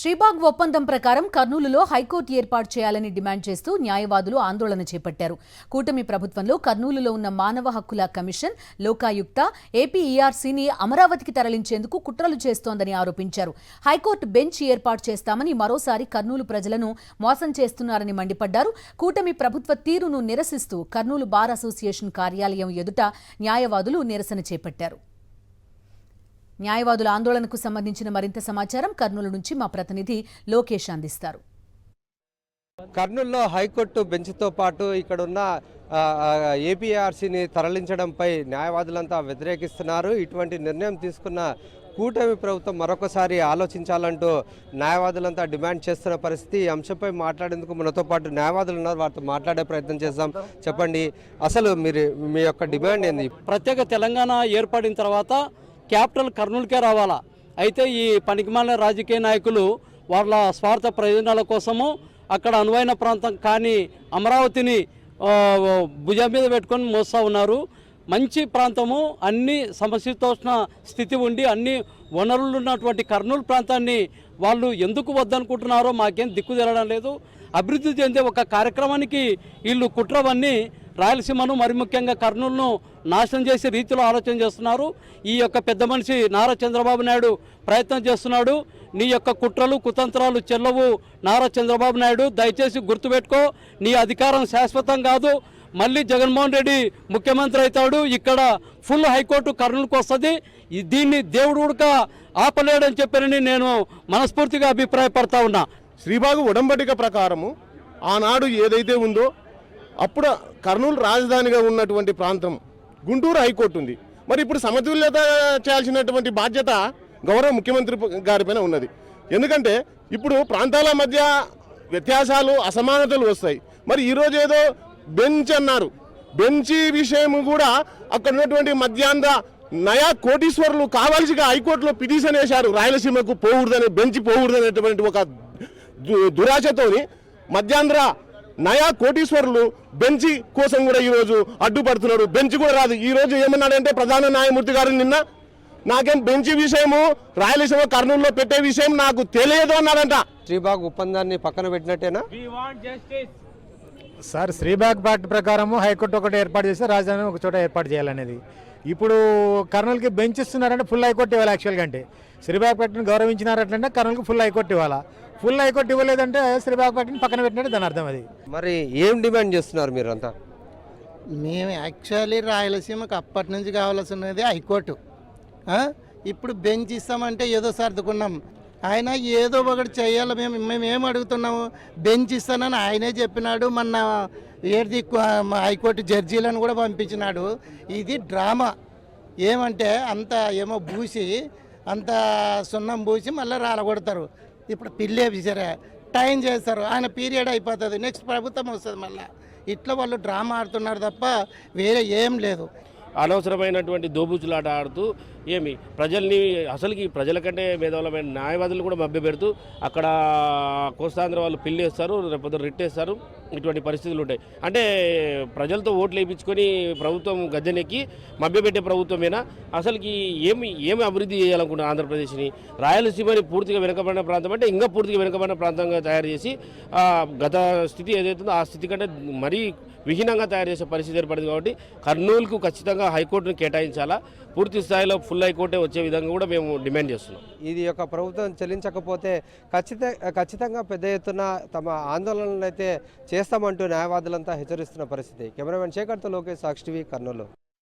శ్రీబాగ్ ఒప్పందం ప్రకారం కర్నూలులో హైకోర్టు ఏర్పాటు చేయాలని డిమాండ్ చేస్తూ న్యాయవాదులు ఆందోళన చేపట్టారు. కూటమి ప్రభుత్వంలో కర్నూలులో ఉన్న మానవ హక్కుల కమిషన్, లోకాయుక్త, ఏపీఈఆర్సీని అమరావతికి తరలించేందుకు కుట్రలు చేస్తోందని ఆరోపించారు. హైకోర్టు బెంచ్ ఏర్పాటు చేస్తామని మరోసారి కర్నూలు ప్రజలను మోసం చేస్తున్నారని మండిపడ్డారు. కూటమి ప్రభుత్వ తీరును నిరసిస్తూ కర్నూలు బార్ అసోసియేషన్ కార్యాలయం ఎదుట న్యాయవాదులు నిరసన చేపట్టారు. న్యాయవాదుల ఆందోళనకు సంబంధించిన మరింత సమాచారం కర్నూలు నుంచి మా ప్రతినిధి లోకేష్ అందిస్తారు. కర్నూలులో హైకోర్టు బెంచ్తో పాటు ఇక్కడున్న ఏపీఆర్సీని తరలించడంపై న్యాయవాదులంతా వ్యతిరేకిస్తున్నారు. ఇటువంటి నిర్ణయం తీసుకున్న కూటమి ప్రభుత్వం మరొకసారి ఆలోచించాలంటూ న్యాయవాదులంతా డిమాండ్ చేస్తున్న పరిస్థితి. ఈ అంశంపై మాట్లాడేందుకు మనతో పాటు న్యాయవాదులు ఉన్నారు, వారితో మాట్లాడే ప్రయత్నం చేద్దాం. చెప్పండి, అసలు మీ యొక్క డిమాండ్ ఏంది? ప్రత్యేక తెలంగాణ ఏర్పడిన తర్వాత క్యాపిటల్ కర్నూలుకే రావాలా. అయితే ఈ పనికిమాలిన రాజకీయ నాయకులు వాళ్ళ స్వార్థ ప్రయోజనాల కోసము అక్కడ అనువైన ప్రాంతం కానీ అమరావతిని భుజం మీద పెట్టుకొని మోస్తూ ఉన్నారు. మంచి ప్రాంతము, అన్ని సమశీతోష్ణ స్థితి ఉండి అన్ని వనరులు ఉన్నటువంటి కర్నూలు ప్రాంతాన్ని వాళ్ళు ఎందుకు వద్దనుకుంటున్నారో మాకేం దిక్కు తెలడం లేదు. అభివృద్ధి చెందే ఒక కార్యక్రమానికి వీళ్ళు కుట్రవన్నీ రాయలసీమను మరి ముఖ్యంగా కర్నూలును నాశనం చేసే రీతిలో ఆలోచన చేస్తున్నారు. ఈ యొక్క పెద్ద మనిషి నారా చంద్రబాబు నాయుడు ప్రయత్నం చేస్తున్నాడు. నీ యొక్క కుట్రలు కుతంత్రాలు చెల్లవు నారా చంద్రబాబు నాయుడు, దయచేసి గుర్తుపెట్టుకో, నీ అధికారం శాశ్వతం కాదు. మళ్ళీ జగన్మోహన్ రెడ్డి ముఖ్యమంత్రి అవుతాడు. ఇక్కడ ఫుల్ హైకోర్టు కర్నూలుకు వస్తుంది. దీన్ని దేవుడు ఉడక ఆపలేడని చెప్పారని నేను మనస్ఫూర్తిగా అభిప్రాయపడతా ఉన్నా. శ్రీబాగు ఉడంబడిక ప్రకారము ఆనాడు ఏదైతే ఉందో అప్పుడు కర్నూలు రాజధానిగా ఉన్నటువంటి ప్రాంతం గుంటూరు హైకోర్టు ఉంది. మరి ఇప్పుడు సమతుల్యత చేయాల్సినటువంటి బాధ్యత గౌరవ ముఖ్యమంత్రి గారిపైన ఉన్నది. ఎందుకంటే ఇప్పుడు ప్రాంతాల మధ్య వ్యత్యాసాలు, అసమానతలు వస్తాయి. మరి ఈరోజు ఏదో బెంచ్ అన్నారు. బెంచ్ విషయం కూడా అక్కడ ఉన్నటువంటి మధ్యాంధ్ర నయా కోటీశ్వరులు కావాల్సిగా హైకోర్టులో పిటిషన్ వేశారు. రాయలసీమకు పోకూడదని, బెంచ్ పోకూడదనేటువంటి ఒక దురాశతోని మధ్యాంధ్ర నయా కోటీశ్వరులు బెంచ్ కోసం కూడా ఈరోజు అడ్డుపడుతున్నారు. బెంచ్ కూడా రాదు. ఈరోజు ఏమన్నాడంటే ప్రధాన న్యాయమూర్తి గారు నిన్న, నాకేం బెంచ్ విషయము రాయలసీమ కర్నూలులో పెట్టే విషయం నాకు తెలియదు అన్నాడంట. శ్రీబాగ్ ఒప్పందాన్ని పక్కన పెట్టినట్టేనా సార్? శ్రీబాగ్ పార్టీ ప్రకారము హైకోర్టు ఒకటి ఏర్పాటు చేస్తే రాజధాని ఒక చోట ఏర్పాటు చేయాలనేది. ఇప్పుడు కర్నూలుకి బెంచ్ ఇస్తున్నారంటే ఫుల్ హైకోర్టు ఇవ్వాలి. యాక్చువల్గా అంటే శ్రీబాగ్ పార్టీని గౌరవించినారట్లంటే కర్నూలుకి ఫుల్ హైకోర్టు ఇవ్వాలా. ఫుల్ హైకోర్టు ఇవ్వలేదంటే శ్రీబాగ్ పార్టీని పక్కన పెట్టినట్టు దాని అర్థం. అది మరి ఏం డిమాండ్ చేస్తున్నారు మీరంతా? మేము యాక్చువల్లీ రాయలసీమకు అప్పటి నుంచి కావాల్సినది హైకోర్టు. ఇప్పుడు బెంచ్ ఇస్తామంటే ఏదో సర్దుకున్నాం. ఆయన ఏదో ఒకటి చేయాలి. మేము ఏం అడుగుతున్నాము? బెంచ్ ఇస్తానని ఆయనే చెప్పినాడు. మొన్న ఏది హైకోర్టు జడ్జీలను కూడా పంపించినాడు. ఇది డ్రామా. ఏమంటే అంత ఏమో పూసి, అంత సున్నం పూసి మళ్ళీ రాలగొడతారు. ఇప్పుడు పిల్లే విసిరే టైం చేస్తారు. ఆయన పీరియడ్ అయిపోతుంది, నెక్స్ట్ ప్రభుత్వం వస్తుంది. మళ్ళీ ఇట్లా వాళ్ళు డ్రామా ఆడుతున్నారు తప్ప వేరే ఏం లేదు. అనవసరమైనటువంటి దోబూచులాట ఆడుతూ ప్రజల్ని, అసలుకి ప్రజల కంటే మేధావులమైన న్యాయవాదులు కూడా మభ్యపెడుతూ అక్కడ కోస్తాంధ్ర వాళ్ళు పిల్లేస్తారు, రేపు రిట్టేస్తారు. ఇటువంటి పరిస్థితులు ఉంటాయి. అంటే ప్రజలతో ఓట్లు వేయించుకొని ప్రభుత్వం గద్దెనెక్కి మభ్యపెట్టే ప్రభుత్వమేనా? అసలుకి ఏమి అభివృద్ధి చేయాలనుకుంటున్నారు ఆంధ్రప్రదేశ్ని? రాయలసీమని పూర్తిగా వెనుకబడిన ప్రాంతం అంటే ఇంకా పూర్తిగా వెనుకబడిన ప్రాంతంగా తయారు చేసి గత స్థితి ఏదైతుందో ఆ స్థితి కంటే మరీ విహీనంగా తయారు చేసే పరిస్థితి ఏర్పడింది. కాబట్టి కర్నూలుకు ఖచ్చితంగా హైకోర్టును కేటాయించాలా. పూర్తి స్థాయిలో ఫుల్ హైకోర్టే వచ్చే విధంగా కూడా మేము డిమాండ్ చేస్తున్నాం. ఇది యొక్క ప్రభుత్వం చెల్లించకపోతే ఖచ్చితంగా పెద్ద ఎత్తున తమ ఆందోళనలు అయితే చేస్తామంటూ న్యాయవాదులంతా హెచ్చరిస్తున్న పరిస్థితి. కెమెరామెన్ శేఖర్తో లోకేష్, సాక్షి టీవీ, కర్నూలు.